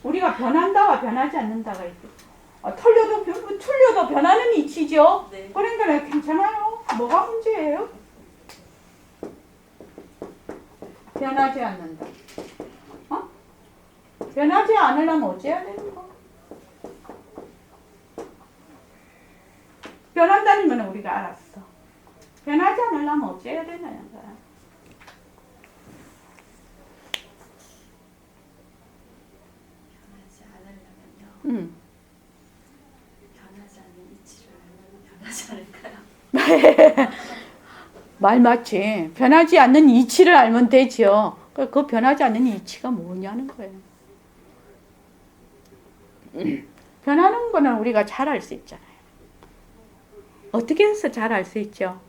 우리가 변한다와 변하지 않는다가 있죠. 틀려도 변하는 이치죠? 네. 그러니까 괜찮아요. 뭐가 문제예요? 변하지 않는다. 변하지 않으려면 어찌해야 되는 거? 변한다는 거는 우리가 알았어. 변하지 않으려면 어찌해야 되냐는 거야. 변하지 않으려면요. 변하지 않는 이치를 알면 변하지 않을까요? 말 맞지. 변하지 않는 이치를 알면 되죠. 그 변하지 않는 이치가 뭐냐는 거예요. 변하는 거는 우리가 잘 알 수 있잖아요. 어떻게 해서 잘 알 수 있죠?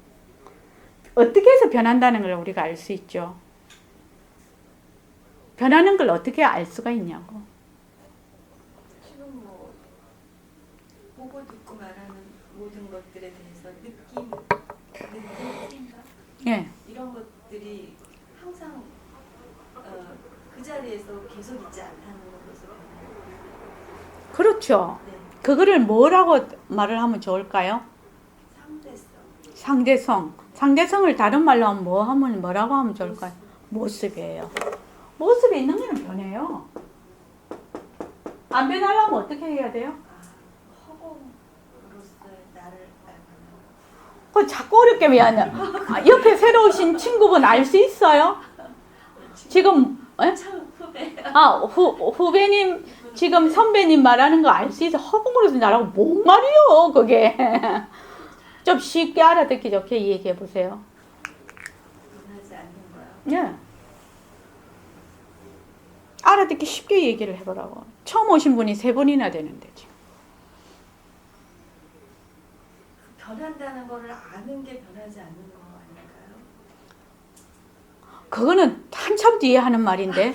어떻게 해서 변한다는 걸 우리가 알 수 있죠? 변하는 걸 어떻게 알 수가 있냐고. 지금 뭐 보고 듣고 말하는 모든 것들에 대해서 느낌 생각 예. 이런 것들이 항상 그 자리에서 계속 있지 않다는 것으로 변해요. 그렇죠. 네. 그거를 뭐라고 말을 하면 좋을까요? 상대성. 상대성을 다른 말로 하면 뭐라고 하면 좋을까요? 모습이에요. 모습이 있는 거는 변해요. 안 변하려면 어떻게 해야 돼요? 허공으로서의 나를 알고 그거 자꾸 어렵게 미안해. 옆에 새로 오신 친구분 알 수 있어요? 지금 참 후배. 후배님 지금 선배님 말하는 거 알 수 있어? 허공으로서 나라고 뭔 말이요 그게. 좀 쉽게 알아듣기 좋게 얘기해 보세요. 변하지 않는 거야. 예. 알아듣기 쉽게 얘기를 해보라고. 처음 오신 분이 3분이나 되는데 지금. 변한다는 거를 아는 게 변하지 않는 거 아닐까요? 그거는 한참 뒤에 하는 말인데.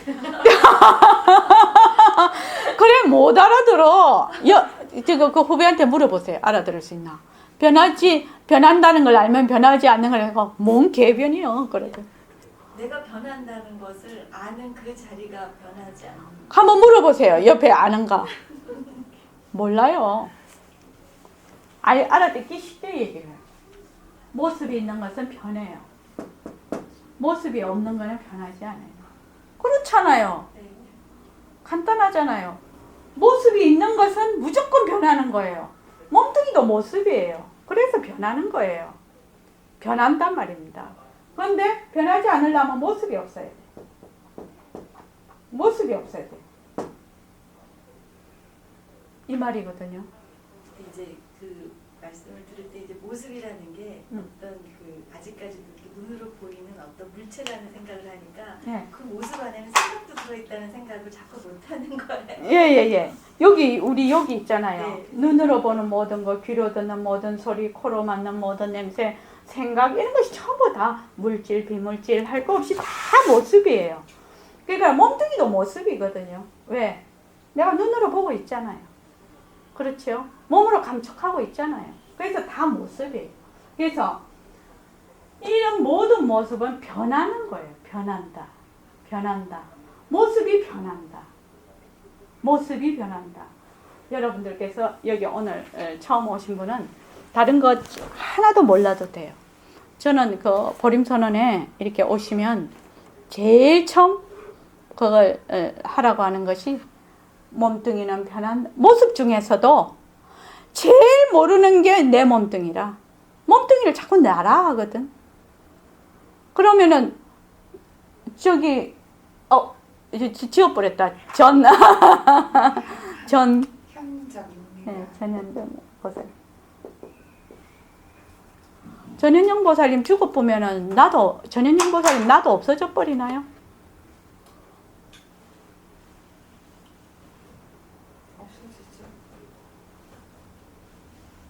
그래 못 알아들어. 지금 그 후배한테 물어보세요. 알아들을 수 있나? 변한다는 걸 알면 변하지 않는 걸 알고 뭔 개변이요. 그래도. 내가 변한다는 것을 아는 그 자리가 변하지 않는 거. 한번 물어보세요. 옆에 아는가? 몰라요. 알아듣기 쉽게 얘기를 해요. 모습이 있는 것은 변해요. 모습이 없는 것은 변하지 않아요. 그렇잖아요. 네. 간단하잖아요. 모습이 있는 것은 무조건 변하는 거예요. 몸뚱이도 모습이에요. 그래서 변하는 거예요. 변한단 말입니다. 그런데 변하지 않으려면 모습이 없어야 돼. 모습이 없어야 돼. 이 말이거든요. 이제 그 말씀을 들을 때 이제 모습이라는 게 어떤 그 아직까지도 이렇게 눈으로 보이는 어떤 물체라는 생각을 하니까 네. 그 모습 안에는 생각도 들어있다는 생각을 자꾸 못하는 거예요. 예. 우리 여기 있잖아요. 네. 눈으로 보는 모든 거, 귀로 듣는 모든 소리, 코로 맡는 모든 냄새, 생각 이런 것이 전부 다 물질, 비물질 할 거 없이 다 모습이에요. 그러니까 몸뚱이도 모습이거든요. 왜? 내가 눈으로 보고 있잖아요. 그렇죠? 몸으로 감촉하고 있잖아요. 그래서 다 모습이에요. 그래서 이런 모든 모습은 변하는 거예요. 변한다. 모습이 변한다. 여러분들께서 여기 오늘 처음 오신 분은 다른 것 하나도 몰라도 돼요. 저는 그 보림선언에 이렇게 오시면 제일 처음 그걸 하라고 하는 것이 몸뚱이는 변한 모습 중에서도 제일 모르는 게 내 몸뚱이라 몸뚱이를 자꾸 나라 하거든. 그러면은 저기 이제 지워버렸다. 현정입니다. 네, 전현정 보살님. 전현정 보살님 죽어보면은 전현정 보살님 나도 없어져 버리나요? 없어지죠.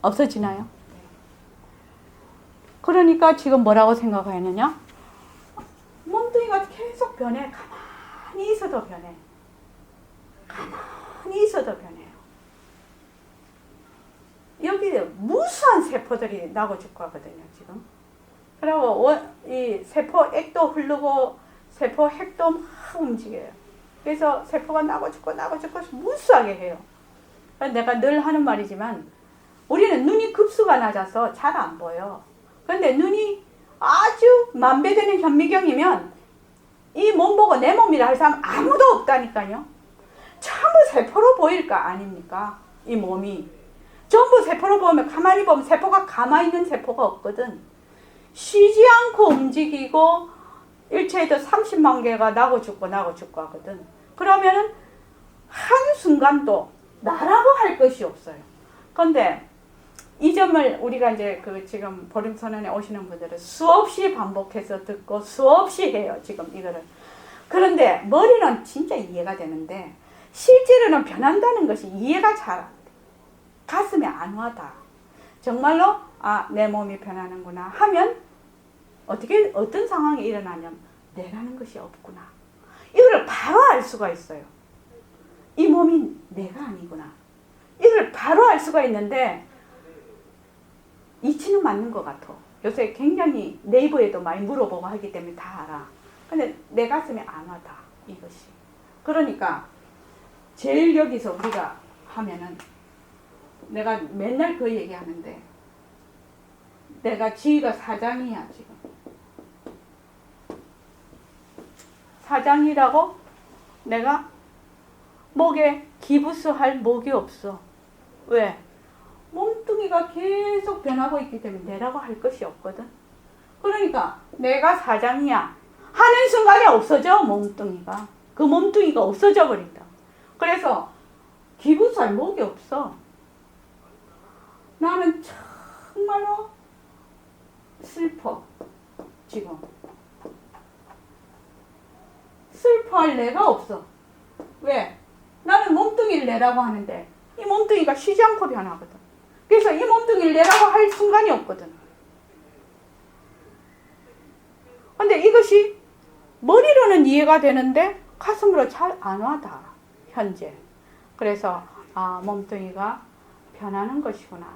없어지나요? 그러니까 지금 뭐라고 생각하느냐? 몸뚱이가 계속 변해. 가만히 있어도 변해. 가만히 있어도 변해요. 여기 무수한 세포들이 나고 죽고 하거든요, 지금. 그리고 이 세포 액도 흐르고 세포 핵도 막 움직여요. 그래서 세포가 나고 죽고 무수하게 해요. 내가 늘 하는 말이지만 우리는 눈이 급수가 낮아서 잘 안 보여. 그런데 눈이 아주 만배되는 현미경이면 이 몸 보고 내 몸이라 할 사람 아무도 없다니까요. 전부 세포로 보일 거 아닙니까? 이 몸이. 전부 세포로 보면 가만히 보면 세포가 가만히 있는 세포가 없거든. 쉬지 않고 움직이고 일체에도 30만 개가 나고 죽고 하거든. 그러면은 한순간도 나라고 할 것이 없어요. 그런데 이 점을 우리가 이제 지금 보림선언에 오시는 분들은 수없이 반복해서 듣고 수없이 해요, 지금 이거를. 그런데 머리는 진짜 이해가 되는데 실제로는 변한다는 것이 이해가 잘 안 돼. 가슴에 안 와닿아. 정말로 내 몸이 변하는구나 하면 어떤 상황이 일어나냐면 내라는 것이 없구나. 이걸 바로 알 수가 있어요. 이 몸이 내가 아니구나. 이걸 바로 알 수가 있는데 이치는 맞는 것 같아. 요새 굉장히 네이버에도 많이 물어보고 하기 때문에 다 알아. 근데 내 가슴에 안 와닿아, 이것이. 그러니까 제일 여기서 우리가 하면은 내가 맨날 그 얘기하는데 내가 지위가 사장이야, 지금. 사장이라고 내가 목에 기부스할 목이 없어. 왜? 몸뚱이가 계속 변하고 있기 때문에 내라고 할 것이 없거든. 그러니까 내가 사장이야 하는 순간에 없어져, 몸뚱이가. 그 몸뚱이가 없어져 버린다. 그래서 기부스할 목이 없어. 나는 정말로 슬퍼, 지금. 슬퍼할 내가 없어. 왜? 나는 몸뚱이를 내라고 하는데 이 몸뚱이가 쉬지 않고 변하거든. 그래서 이 몸뚱이를 내라고 할 순간이 없거든. 근데 이것이 머리로는 이해가 되는데 가슴으로 잘 안 와닿아, 현재. 그래서 몸뚱이가 변하는 것이구나.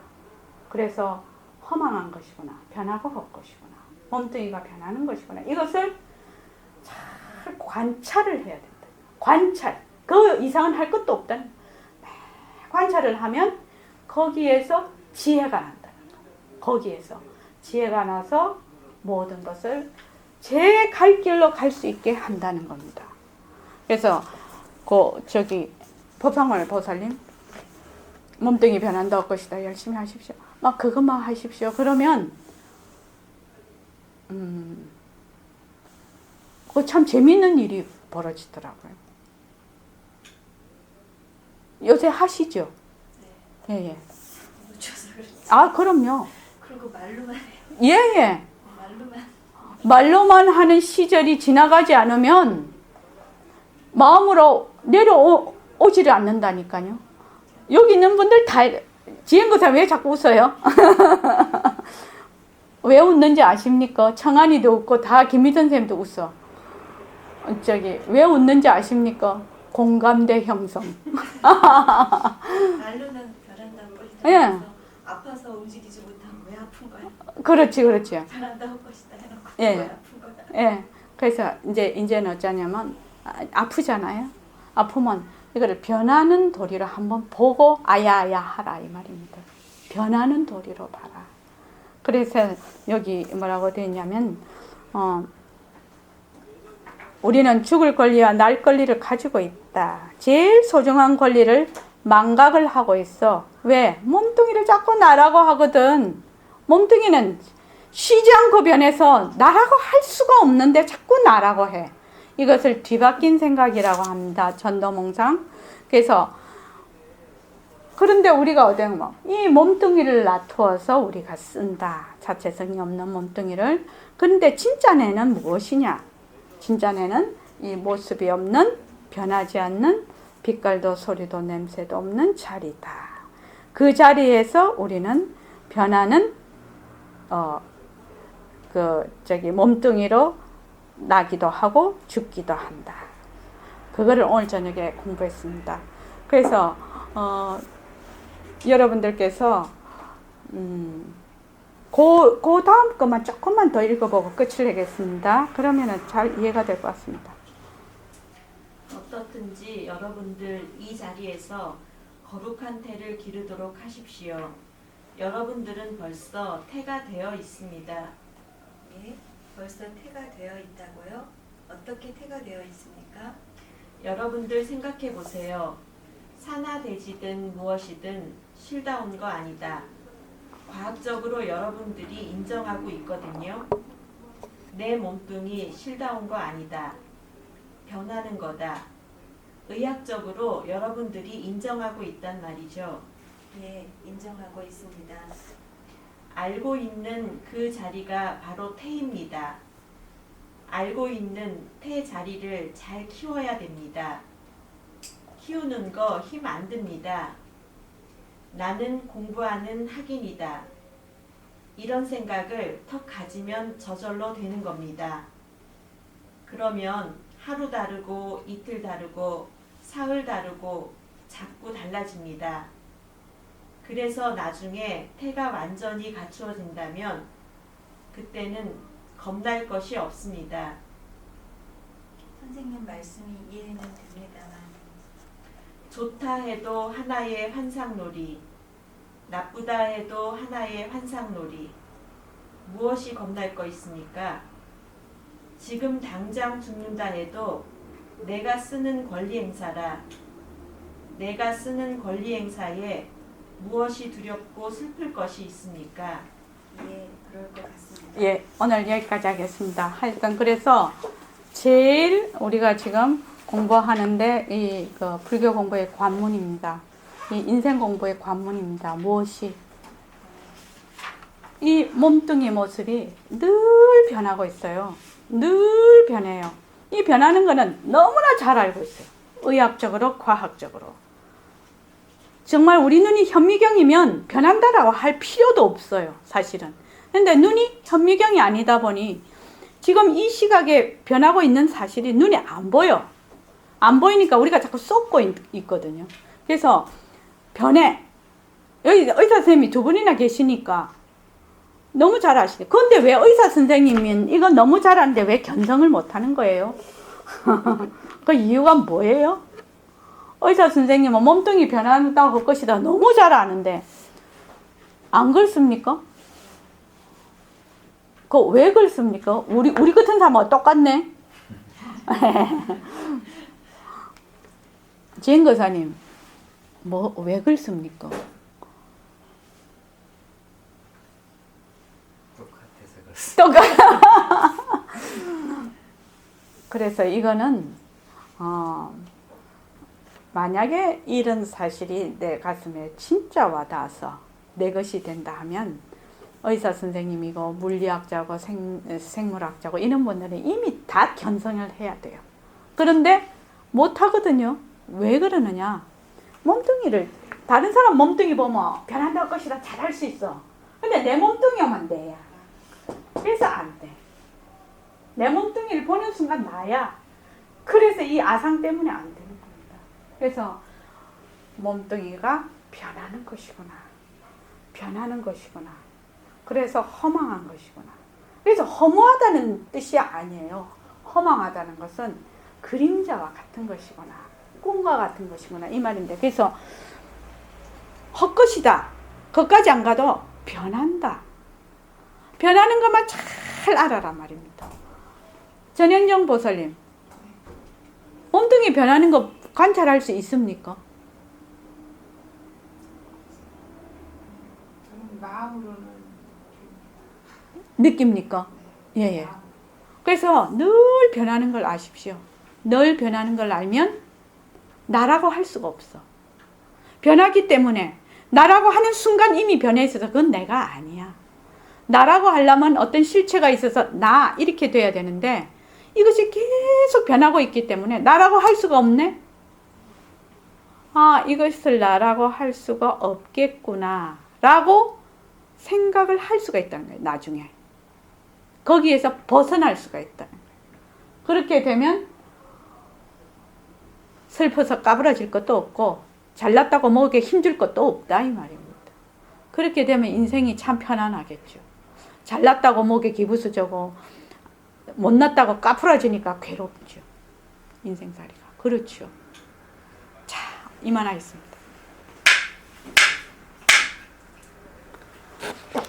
그래서 허망한 것이구나. 변하고 할 것이구나. 몸뚱이가 변하는 것이구나. 이것을 잘 관찰을 해야 된다. 관찰. 그 이상은 할 것도 없다. 관찰을 하면 거기에서 지혜가 난다. 거기에서 지혜가 나서 모든 것을 제 갈 길로 갈 수 있게 한다는 겁니다. 그래서 법상월 보살님 몸뚱이 변한다 할 것이다. 열심히 하십시오. 막 그것만 하십시오. 그러면 그거 참 재밌는 일이 벌어지더라고요. 요새 하시죠? 네. 예. 놓쳐서 그렇지. 그럼요. 그리고 말로만 해요. 예. 말로만. 말로만 하는 시절이 지나가지 않으면 마음으로 내려오지를 않는다니까요. 여기 있는 분들 다, 지행거사 왜 자꾸 웃어요? 왜 웃는지 아십니까? 청한이도 웃고 다 김희선 선생님도 웃어. 왜 웃는지 아십니까? 공감대 형성. 말로는 변한다고 것이다. 예. 아파서 움직이지 못하면 왜 아픈 거야? 그렇지. 변한다고 것이다 해놓고 예. 왜 아픈 거야? 예. 그래서 이제는 어쩌냐면 아프잖아요. 아프면 이거를 변하는 도리로 한번 보고 아야아야 하라 이 말입니다. 변하는 도리로 봐라. 그래서 여기 뭐라고 되어 있냐면 우리는 죽을 권리와 날 권리를 가지고 있다. 제일 소중한 권리를 망각을 하고 있어. 왜? 몸뚱이를 자꾸 나라고 하거든. 몸뚱이는 쉬지 않고 변해서 나라고 할 수가 없는데 자꾸 나라고 해. 이것을 뒤바뀐 생각이라고 합니다. 전도몽상. 그래서 그런데 우리가 어쩌면 이 몸뚱이를 놔두어서 우리가 쓴다. 자체성이 없는 몸뚱이를. 그런데 진짜 내는 무엇이냐? 진짜 내는 이 모습이 없는, 변하지 않는, 빛깔도 소리도 냄새도 없는 자리다. 그 자리에서 우리는 변하는 몸뚱이로 나기도 하고 죽기도 한다. 그거를 오늘 저녁에 공부했습니다. 그래서 여러분들께서 그 다음 것만 조금만 더 읽어보고 끝을 내겠습니다. 그러면은 잘 이해가 될 것 같습니다. 어떻든지 여러분들 이 자리에서 거룩한 태를 기르도록 하십시오. 여러분들은 벌써 태가 되어 있습니다. 예, 벌써 태가 되어 있다고요? 어떻게 태가 되어 있습니까? 여러분들 생각해 보세요. 사나 돼지든 무엇이든 실다운 거 아니다. 과학적으로 여러분들이 인정하고 있거든요. 내 몸뚱이 실다운 거 아니다. 변하는 거다. 의학적으로 여러분들이 인정하고 있단 말이죠. 예, 인정하고 있습니다. 알고 있는 그 자리가 바로 태입니다. 알고 있는 태 자리를 잘 키워야 됩니다. 키우는 거 힘 안 듭니다. 나는 공부하는 학인이다. 이런 생각을 턱 가지면 저절로 되는 겁니다. 그러면 하루 다르고 이틀 다르고 사흘 다르고 자꾸 달라집니다. 그래서 나중에 태가 완전히 갖추어진다면 그때는 겁날 것이 없습니다. 선생님 말씀이 이해는 됩니다만 좋다 해도 하나의 환상놀이, 나쁘다 해도 하나의 환상놀이. 무엇이 겁날 거 있습니까? 지금 당장 죽는다 해도 내가 쓰는 권리 행사라. 내가 쓰는 권리 행사에 무엇이 두렵고 슬플 것이 있습니까? 예, 그럴 것 같습니다. 예, 오늘 여기까지 하겠습니다. 하여튼 그래서 제일 우리가 지금 공부하는데 이 불교 공부의 관문입니다. 이 인생 공부의 관문입니다. 무엇이? 이 몸뚱이 모습이 늘 변하고 있어요. 늘 변해요. 이 변하는 거는 너무나 잘 알고 있어요. 의학적으로, 과학적으로. 정말 우리 눈이 현미경이면 변한다라고 할 필요도 없어요. 사실은. 근데 눈이 현미경이 아니다 보니 지금 이 시각에 변하고 있는 사실이 눈에 안 보여. 안 보이니까 우리가 자꾸 쏟고 있거든요. 그래서 변해. 여기 의사 선생님이 두 분이나 계시니까 너무 잘 아시네. 그런데 왜 의사 선생님은 이건 너무 잘 아는데 왜 견성을 못 하는 거예요? 그 이유가 뭐예요? 의사 선생님은 몸뚱이 변한다고 할 것이다. 너무 잘 아는데 안 그렇습니까? 그 왜 그렇습니까? 우리 같은 사람하고 똑같네. 지은 거사님, 왜 그렇습니까? 똑같아서 그렇습니다. 그래서 이거는 만약에 이런 사실이 내 가슴에 진짜 와닿아서 내 것이 된다 하면 의사 선생님이고 물리학자고 생물학자고 이런 분들은 이미 다 견성을 해야 돼요. 그런데 못 하거든요. 왜 그러느냐? 몸뚱이를 다른 사람 몸뚱이 보면 변한다고 것이다 잘할 수 있어. 근데 내 몸뚱이만 돼야. 그래서 안 돼. 내 몸뚱이를 보는 순간 나야. 그래서 이 아상 때문에 안 되는 겁니다. 그래서 몸뚱이가 변하는 것이구나. 변하는 것이구나. 그래서 허망한 것이구나. 그래서 허무하다는 뜻이 아니에요. 허망하다는 것은 그림자와 같은 것이구나. 꿈과 같은 것이구나. 이 말인데. 그래서 헛것이다. 거기까지 안 가도 변한다. 변하는 것만 잘 알아라 말입니다. 전현정 보살님. 몸뚱이 변하는 거 관찰할 수 있습니까? 저는 마음으로는 느낍니까? 예, 예. 그래서 늘 변하는 걸 아십시오. 늘 변하는 걸 알면 나라고 할 수가 없어. 변하기 때문에 나라고 하는 순간 이미 변해 있어서 그건 내가 아니야. 나라고 하려면 어떤 실체가 있어서 나 이렇게 돼야 되는데 이것이 계속 변하고 있기 때문에 나라고 할 수가 없네. 아, 이것을 나라고 할 수가 없겠구나 라고 생각을 할 수가 있다는 거예요. 나중에. 거기에서 벗어날 수가 있다는 거예요. 그렇게 되면 슬퍼서 까부러질 것도 없고 잘났다고 목에 힘줄 것도 없다 이 말입니다. 그렇게 되면 인생이 참 편안하겠죠. 잘났다고 목에 기부스저고 못났다고 까부러지니까 괴롭죠. 인생살이가. 그렇죠. 자, 이만하겠습니다.